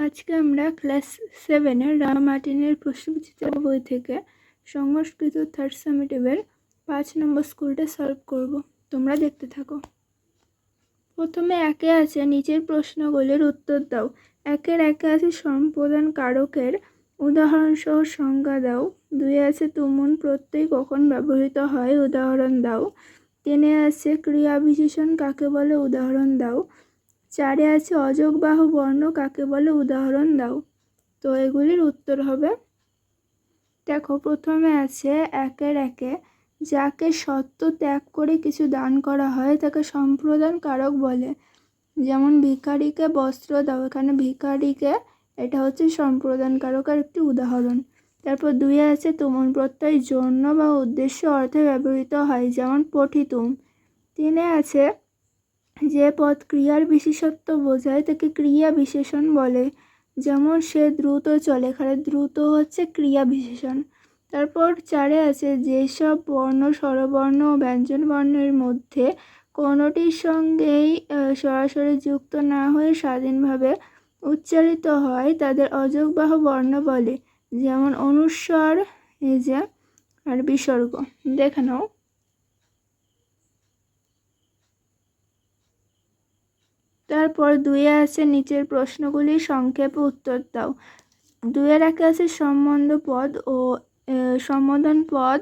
আজকে আমরা ক্লাস 7-এর রাম মার্টিনের প্রশ্নবিচিত্রা বই থেকে সংস্কৃত থার্ড সামেটিভের 5 নম্বর স্কুলটা সলভ করব। তোমরা দেখতে থাকো। প্রথমে একে আছে নিচের প্রশ্নগুলির উত্তর দাও। একের একে আছে সম্প্রদান কারকের উদাহরণ সহ সংজ্ঞা দাও। 2 আছে তুমুন প্রত্যয় কখন ব্যবহৃত হয় উদাহরণ দাও। 3 আছে ক্রিয়া বিশেষণ কাকে বলে উদাহরণ দাও। 4 আছে অযোগবাহু বর্ণ কাকে বলে উদাহরণ দাও। তো এগুলির উত্তর হবে, দেখো প্রথমে আছে একের একে যাকে সত্য ত্যাগ করে কিছু দান করা হয় তাকে সম্প্রদান কারক বলে। যেমন ভিখারিকে বস্ত্র দাও, এখানে ভিখারিকে এটা হচ্ছে সম্প্রদান কারকের একটি উদাহরণ। তারপর 2 আছে তুমুন প্রত্যয় জন্য বা উদ্দেশ্য অর্থে ব্যবহৃত হয়, যেমন পঠিতুম। 3 আছে যে পদ ক্রিয়ার বিশেষত্ব বোঝায় তাকে ক্রিয়া বিশেষণ বলে, যেমন সে দ্রুত চলে, এখানে দ্রুত হচ্ছে ক্রিয়া বিশেষণ। তারপর 4 আছে যেসব বর্ণ স্বরবর্ণ ও ব্যঞ্জন বর্ণের মধ্যে কোনোটির সঙ্গেই সরাসরি যুক্ত না হয়ে স্বাধীনভাবে উচ্চারিত হয় তাদের অযোগবাহু বর্ণ বলে, যেমন অনুস্বর, এই যে আর বিসর্গ। দেখে নাও। তারপর 2 আছে নিচের প্রশ্নগুলি সংক্ষেপে উত্তর দাও। 2 একে আছে সম্বন্ধ পদ ও সম্বোধন পদ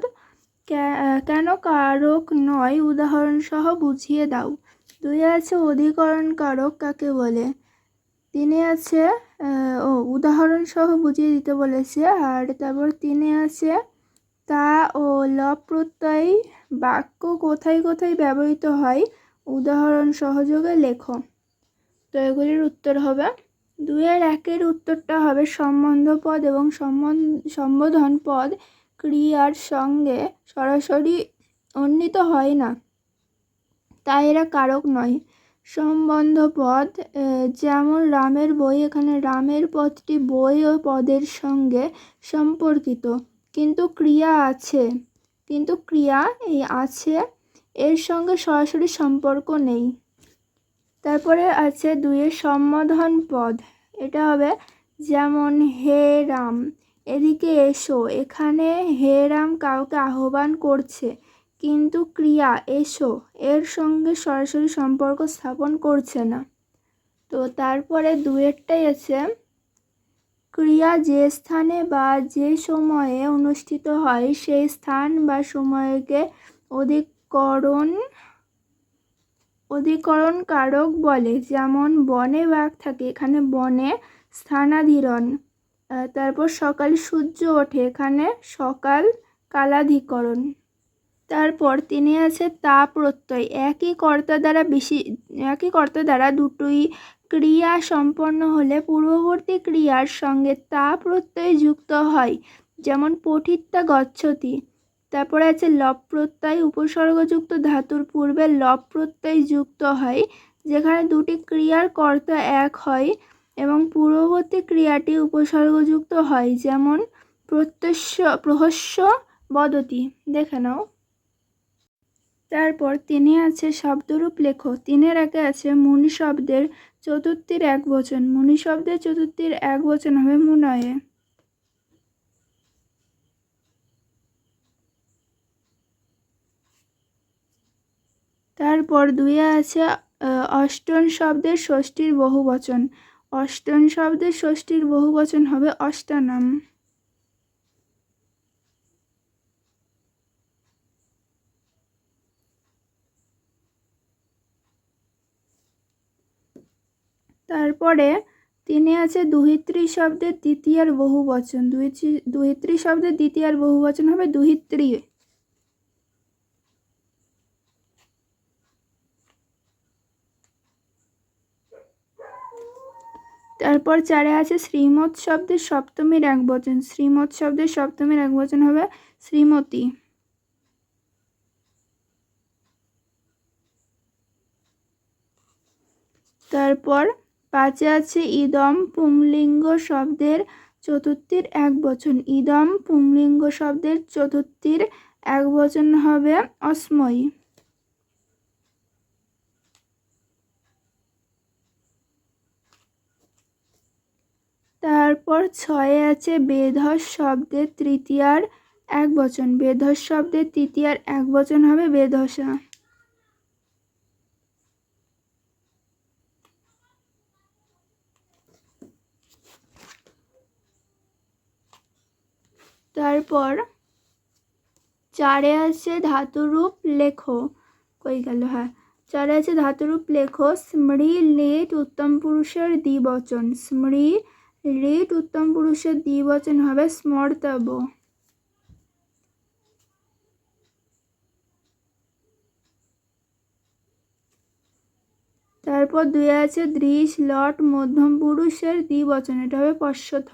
কেন কারক নয় উদাহরণ সহ বুঝিয়ে দাও। 2 আছে অধিকরণ কারক কাকে বলে। 3 আছে উদাহরণ সহ বুঝিয়ে দিতে বলেছে। আর তারপর 3 আছে তা ও লব প্রত্যয় বাক্য কোথায় কোথায় ব্যবহৃত হয় উদাহরণ সহযোগে লেখো। তো এগুলির উত্তর হবে, 2 একের উত্তরটা হবে সম্বন্ধ পদ এবং সম্বোধন পদ ক্রিয়ার সঙ্গে সরাসরি উন্নীত হয় না, তাই এরা কারক নয়। সম্বন্ধ পদ যেমন রামের বই, এখানে রামের পদটি বই ও পদের সঙ্গে সম্পর্কিত, কিন্তু ক্রিয়া আছে এর সঙ্গে সরাসরি সম্পর্ক নেই। তারপরে আছে 2 সম্বোধন পদ, এটা হবে যেমন হে রাম এদিকে এসো, এখানে হে রাম কাউকে আহ্বান করছে, কিন্তু ক্রিয়া এসো এর সঙ্গে সরাসরি সম্পর্ক স্থাপন করছে না। তো তারপরে 2 আছে ক্রিয়া যে স্থানে বা যে সময়ে অনুষ্ঠিত হয় সেই স্থান বা সময়কে অধিকরণ কারক বলে, যেমন বনে বাঘ থাকে, এখানে বনে স্থানাধিরণ। তারপর সকাল সূর্য ওঠে, এখানে সকাল কালাধিকরণ। তারপর 3 আছে তা প্রত্যয় একই কর্তা দ্বারা দুটোই ক্রিয়া সম্পন্ন হলে পূর্ববর্তী ক্রিয়ার সঙ্গে তা প্রত্যয় যুক্ত হয়, যেমন পঠিত্যা গচ্ছতি। তারপরে আছে লব প্রত্যয় উপসর্গযুক্ত ধাতুর পূর্বে লব প্রত্যয় যুক্ত হয় যেখানে দুটি ক্রিয়ার কর্তা এক হয় এবং পূর্ববর্তী ক্রিয়াটি উপসর্গযুক্ত হয়, যেমন প্রহস্য বদতি। দেখে নাও। তারপর 3 আছে শব্দরূপ লেখো। 3 একে আছে মুনি শব্দের চতুর্থীর এক বচন। মুনি শব্দের চতুর্থীর এক বচন হবে মুনয়ে। তারপর 2 আছে অষ্টন শব্দের ষষ্ঠীর বহুবচন। অষ্টন শব্দের ষষ্ঠীর বহুবচন হবে অষ্টানাম। তারপরে 3 আছে দুহিত্রী শব্দের দ্বিতীয়ার বহুবচন। দুহিত্রী শব্দের দ্বিতীয়ার বহুবচন হবে দুহিত্রী। তারপর 4 আছে শ্রীমৎ শব্দের সপ্তমীর এক বচন। শ্রীমৎ শব্দের সপ্তমীর এক বচন হবে শ্রীমতী। তারপর 5 আছে ইদম পুংলিঙ্গ শব্দের চতুর্থীর এক বচন। ইদম পুংলিঙ্গ শব্দের চতুর্থীর এক বচন হবে অস্ময়ী। তারপর 6-এ আছে বেধস শব্দের তৃতীয়ার একবচন। বেধস শব্দের তৃতীয়ার একবচন হবে বেধসা। তারপর 4-এ আছে ধাতুরূপ লেখো। কই গেল? হ্যাঁ, 4-এ আছে ধাতুরূপ লেখো। স্মৃ লিট উত্তম পুরুষের দ্বিবচন। স্মৃ লিট উত্তম পুরুষের দ্বিবচন হবে স্মর্তব্য। তারপর 2-এ আছে দৃশ লট মধ্যম পুরুষের দ্বিবচন, এটা হবে পশ্চথ।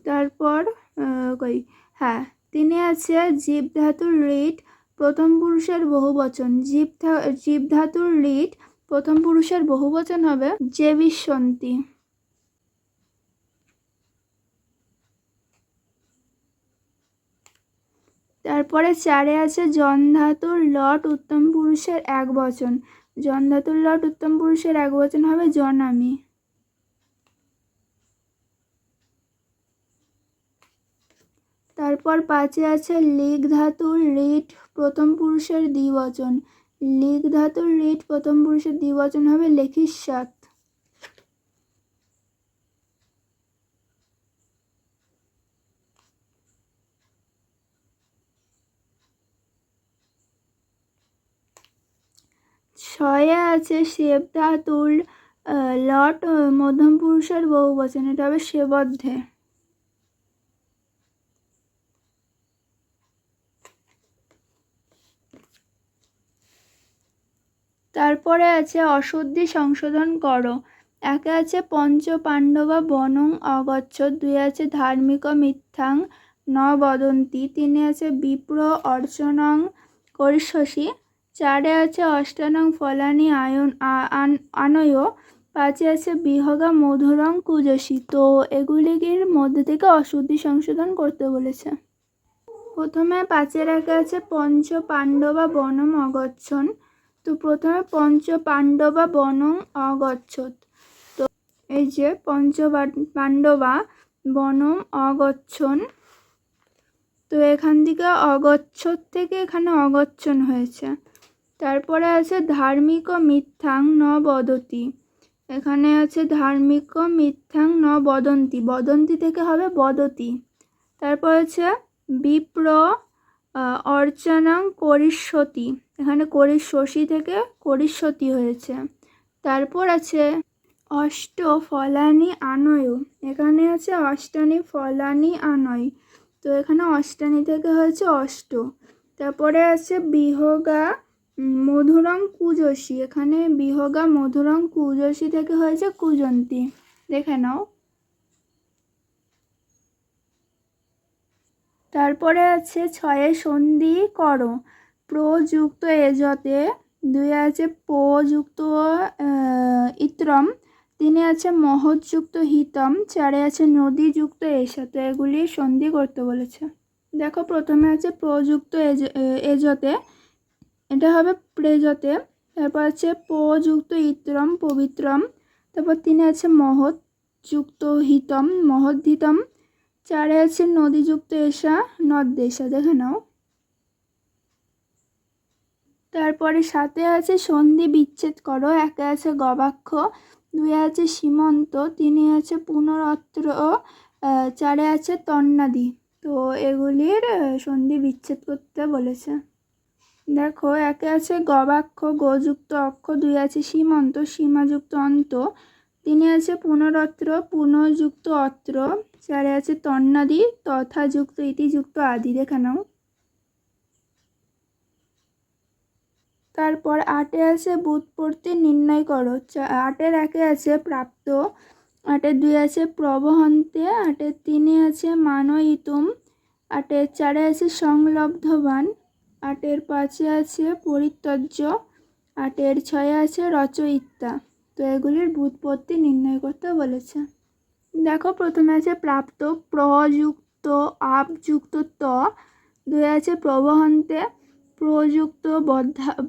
তারপর হ্যাঁ, 3-এ আছে জীব ধাতুর রিট প্রথম পুরুষের বহুবচন। জীব ধাতুর রিট প্রথম পুরুষের বহুবচন হবে যেবিষ্যন্তি। তারপরে 4-এ আছে জন ধাতুর লট উত্তম পুরুষের একবচন। জন ধাতুর লট উত্তম পুরুষের একবচন হবে জনামি। তারপর 5-এ আছে লিগ ধাতুর রিট প্রথম পুরুষের দ্বিবচন। লিগ ধাতুর রিট প্রথম পুরুষের দ্বিবচন হবে লেখিষ্যাৎ। ছয়ে আছে সেব ধাতুর লট মধ্যম পুরুষের বহুবচন, এটা হবে সেবদ্ধে। তারপরে আছে অশুদ্ধি সংশোধন করো। 1-এ আছে পঞ্চ পাণ্ডবা বনং অগচ্ছত। 2-এ আছে ধার্মিক মিথ্যাং ন বদন্তি। 3-এ আছে বিপ্র অর্চনং করিষ্যসি। 4-এ আছে অষ্টানং ফলানি আনয়। 5-এ আছে বিহগা মধুরং কুজসি। তো এগুলির মধ্যে থেকে অশুদ্ধি সংশোধন করতে বলেছে। প্রথমে 5-এর আগে আছে পঞ্চ পাণ্ডবা বনম অগচ্ছন। তো প্রথমে পঞ্চ পাণ্ডবা বনং অগচ্ছত। তো এই যে পঞ্চ পাণ্ডবা বনম অগচ্ছন, তো এখান থেকে অগচ্ছত থেকে এখানে অগচ্ছন হয়েছে। তারপরে আছে ধার্মিক মিথ্যাং ন বদতি। এখানে আছে ধার্মিক মিথ্যাং ন বদন্তি। বদন্তি থেকে হবে বদতি। তারপর আছে বিপ্র অর্চনাং করিষ্যতি। এখানে করিষ্যসি থেকে করিষ্যতি হয়েছে। তারপর আছে অষ্ট ফলানি আনয়। এখানে আছে অষ্টানি ফলানি আনয়। তো এখানে অষ্টানি থেকে হয়েছে অষ্ট। তারপরে আছে বিহগা মধুরং কুজসি। এখানে বিহগা মধুরং কুজসি থেকে হয়েছে কুজন্তি। দেখে নাও। তারপরে আছে 6-এ সন্ধি করো। প্রযুক্ত এজতে। 2-এ আছে প্রযুক্ত ইত্রম। 3-এ আছে মহৎযুক্ত হিতম। 4-এ আছে নদীযুক্ত এসা। তো এগুলি সন্ধি করতে বলেছে। দেখো, প্রথমে আছে প্রযুক্ত এজতে, এটা হবে প্রেজতে। তারপর আছে প্রযুক্ত ইত্রম পবিত্রম। তারপর 3-এ আছে মহৎযুক্ত হিতম মহদ্ধিতম। 4-এ আছে নদীযুক্ত এসা নদ্দেশা। দেখে নাও। তারপরে 7-এ আছে সন্ধি বিচ্ছেদ করো। 1-এ আছে গবাক্ষ। 2-এ আছে সীমন্ত। 3-এ আছে পুনরত্র। 4-এ আছে তন্নাদি। তো এগুলির সন্ধি বিচ্ছেদ করতে বলেছে। দেখো, 1-এ আছে গবাক্ষ গোযুক্ত অক্ষ। 2-এ আছে সীমন্ত সীমাযুক্ত অন্ত। 3-এ আছে পুনরত্র পুনযুক্ত অত্র। 4-এ আছে তন্নাদি তথাযুক্ত ইতিযুক্ত আদি। দেখে নাও। তারপর 8-এ আছে ব্যুৎপত্তি নির্ণয় করো। 8-এর 1-এ আছে প্রাপ্ত। 8-এর 2-এ আছে প্রবহন্তে। 8-এর 3-এ আছে মানয়িতুম। 8-এর 4-এ আছে সংলব্ধবান। 8-এর 5-এ আছে পরিত্যজ্য। 8-এর 6-এ আছে রচয়িতা। তো এগুলির ব্যুৎপত্তি নির্ণয় করতে বলেছে। দেখো, প্রথমে আছে প্রাপ্ত প্রযুক্ত আপযুক্ত ত। 2-এ আছে প্রবহন্তে। প্রযুক্ত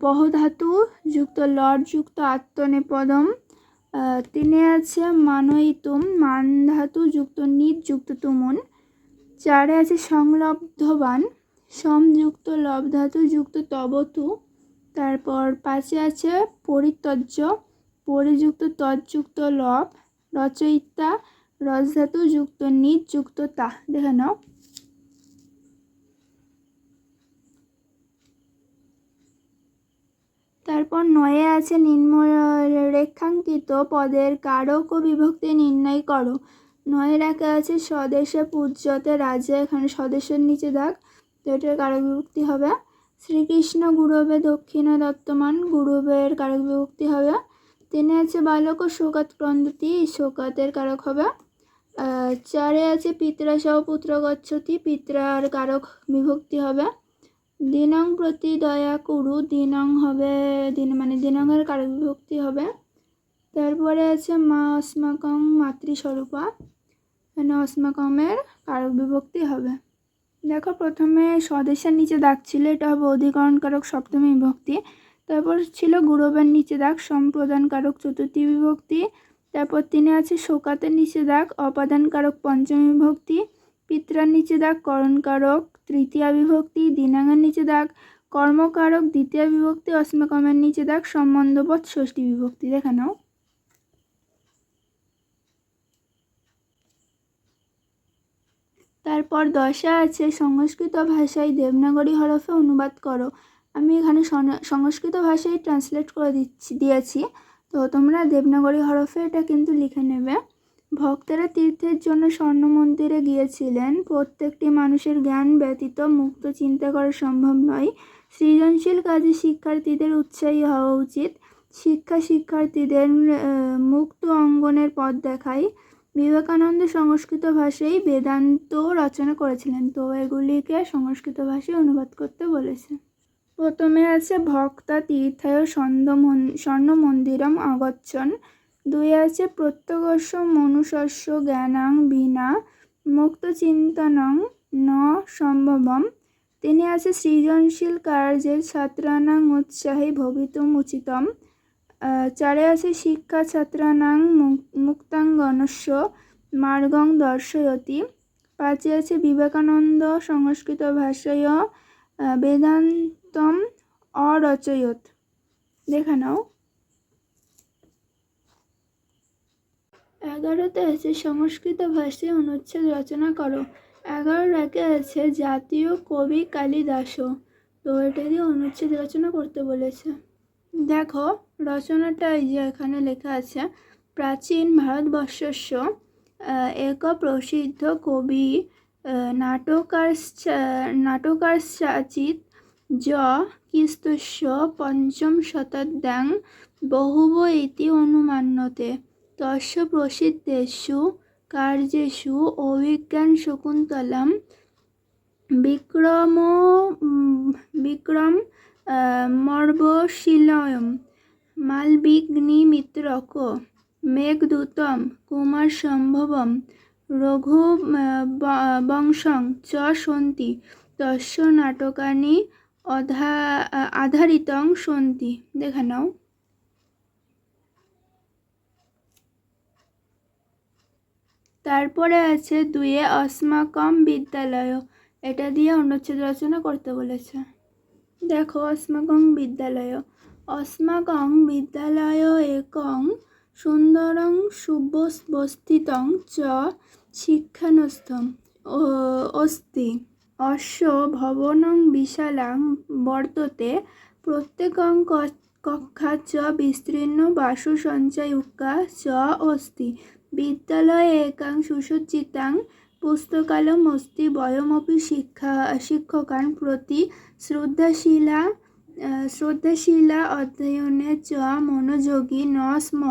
বহধাতু যুক্ত লট যুক্ত আত্মনেপদম। 3 আছে মানয়িতুম মান ধাতু যুক্ত নিট যুক্ত তুমুন। 4 আছে সংলব্ধবান সমযুক্ত লব ধাতু যুক্ত তবতু। তারপর 5 আছে পরিত্যজ্য পরিযুক্ত তৎযুক্ত লব রচয়িতা রসধাতু যুক্ত নিট যুক্ত তা। দেখে নাও। তারপর 9 আছে নিম্নরেখাঙ্কিত পদের কারক ও বিভক্তি নির্ণয় করো। 9 আছে স্বদেশে পূজ্যতে রাজা, এখানে স্বদেশের নিচে দাগ, তো এটার কারক বিভক্তি হবে। শ্রীকৃষ্ণ গুরবে দক্ষিণা দত্তমান, গুরবের কারক বিভক্তি হবে। 3 আছে বালক শোকাত ক্রন্দতি, শোকাতের কারক হবে। 4 আছে পিত্রা সহ পুত্র গচ্ছতি, পিত্রার কারক বিভক্তি হবে। দিনং প্রতি দয়া কুরু, দিনং হবে মানে দিনংয়ের কারক বিভক্তি হবে। তারপরে আছে মা অস্মাকং মাতৃস্বরূপা, মানে অস্মাকমের কারক বিভক্তি হবে। দেখো প্রথমে স্বদেশের নিচে দাগ ছিল, এটা হবে অধিকরণ কারক সপ্তমী বিভক্তি। তারপর ছিল গুরবের নিচে দাগ সম্প্রদান কারক চতুর্থী বিভক্তি। তারপর 3 আছে শোকাতের নিচে দাগ অপাদান কারক পঞ্চমী বিভক্তি। পিত্রার নিচে দাগ করণ কারক তৃতীয়া বিভক্তি। দিনাঙের নিচে দাগ কর্মকারক দ্বিতীয় বিভক্তি। অস্মাকমের নিচে দাগ সম্বন্ধপদ ষষ্ঠী বিভক্তি। দেখে নাও। তারপর 10 আছে সংস্কৃত ভাষায় দেবনাগরী হরফে অনুবাদ করো। আমি এখানে সংস্কৃত ভাষায় ট্রান্সলেট করে দিয়েছি, তো তোমরা দেবনাগরী হরফে এটা কিন্তু লিখে নেবে। ভক্তেরা তীর্থের জন্য স্বর্ণ মন্দিরে গিয়েছিলেন। প্রত্যেকটি মানুষের জ্ঞান ব্যতীত মুক্ত চিন্তা করা সম্ভব নয়। সৃজনশীল কাজে শিক্ষার্থীদের উৎসাহী হওয়া উচিত। শিক্ষার্থীদের মুক্ত অঙ্গনের পথ দেখায়। বিবেকানন্দ সংস্কৃত ভাষায় বেদান্ত রচনা করেছিলেন, তো এগুলিকে সংস্কৃত ভাষায় অনুবাদ করতে বলেছে। প্রথমে আছে ভক্তা তীর্থায় স্বর্ণ মন্দিরম আগচ্ছন। 2 আছে প্রত্যগস্য মনুষ্যস্য জ্ঞানাং বিনা মুক্ত চিন্তনং ন সম্ভবম। 3 আছে সৃজনশীল কার্যে ছাত্রানাং উৎসাহী ভবিতুম উচিতম। 4 আছে শিক্ষা ছাত্রানাং মুক্তাঙ্গনস্য মার্গং দর্শয়তি। 5 আছে বিবেকানন্দ সংস্কৃত ভাষায় বেদান্তম অরচয়ত। দেখে নাও। 11 আছে সংস্কৃত ভাষায় অনুচ্ছেদ রচনা করো। 11 আছে জাতীয় কবি কালিদাস, তো এটা দিয়ে অনুচ্ছেদ রচনা করতে বলেছে। দেখো রচনাটা এই যে এখানে লেখা আছে, প্রাচীন ভারতবর্ষস্য এক প্রসিদ্ধ কবি নাটকাশ্চাচিৎ য কিস্তস্য পঞ্চম শতাব্দ্যাং বহুব ইতি অনুমান্যতে। তস্য প্রসিদ্ধেষু কার্যেষু অভিজ্ঞান শকুন্তলম বিক্রম মর্বশীলয়ম মালবিঘ্নিমিত্রক মেঘদূতম কুমার সম্ভবম রঘু বংশং চ সন্তি তস্য নাটকানি আধারিতং সন্তি। দেখে নাও। তারপরে আছে 2 অস্মাকম বিদ্যালয়, এটা দিয়ে অনুচ্ছেদ রচনা করতে বলেছে। দেখো অস্মাকং বিদ্যালয় একং সুন্দরং সুব্যবস্থিতং চ শিক্ষানস্থম অস্তি। অস্য ভবনং বিশালাং বর্ততে প্রত্যেকং কক্ষা চ বিস্তীর্ণ বাসু সঞ্চয়ুক্তা চ অস্তি। বিদ্যালয়ে একাং সুসজ্জিতাং পুস্তকালয়ম অস্তি। বয়মপি শিক্ষকান প্রতি শ্রদ্ধাশীলা অধ্যয়নে চ মনোযোগী ন স্ম।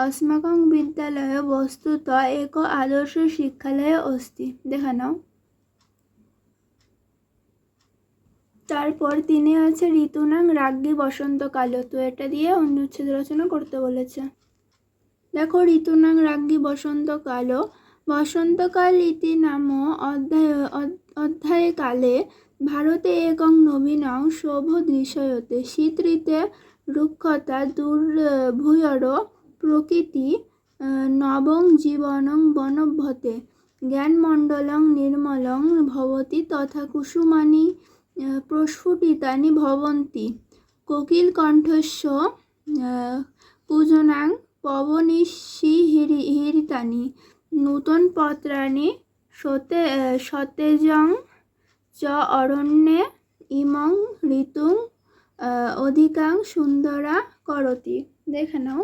अस्माकं বিদ্যালয়ে বস্তুত এক আদর্শ শিক্ষালয় অস্তি। দেখা নাও। তারপর 3 আছে ঋতুনাং রাজ্ঞী বসন্তকাল, তো এটা দিয়ে অনুচ্ছেদ রচনা করতে বলেছে। দেখো ঋতুনাং রাজ্ঞী বসন্তকাল ইতি নাম অধ্যায়ে কালে ভারতে একং নবীনং শোভদৃশ্যতে। শীত ঋতে রুক্ষতা দুর্ভূয়র প্রকৃতি নবং জীবনং বনভ্যতে। জ্ঞানমণ্ডলং নির্মলং ভবতি তথা কুসুমানি প্রস্ফুটিতানি ভবন্তি। কোকিলকণ্ঠস্য কূজনাং পবনিশীহীরিতানি। নূতন পত্রাণি সতেজং চ অরণ্যে ইমং ঋতুং অধিকাং সুন্দরা করতি। দেখে নাও।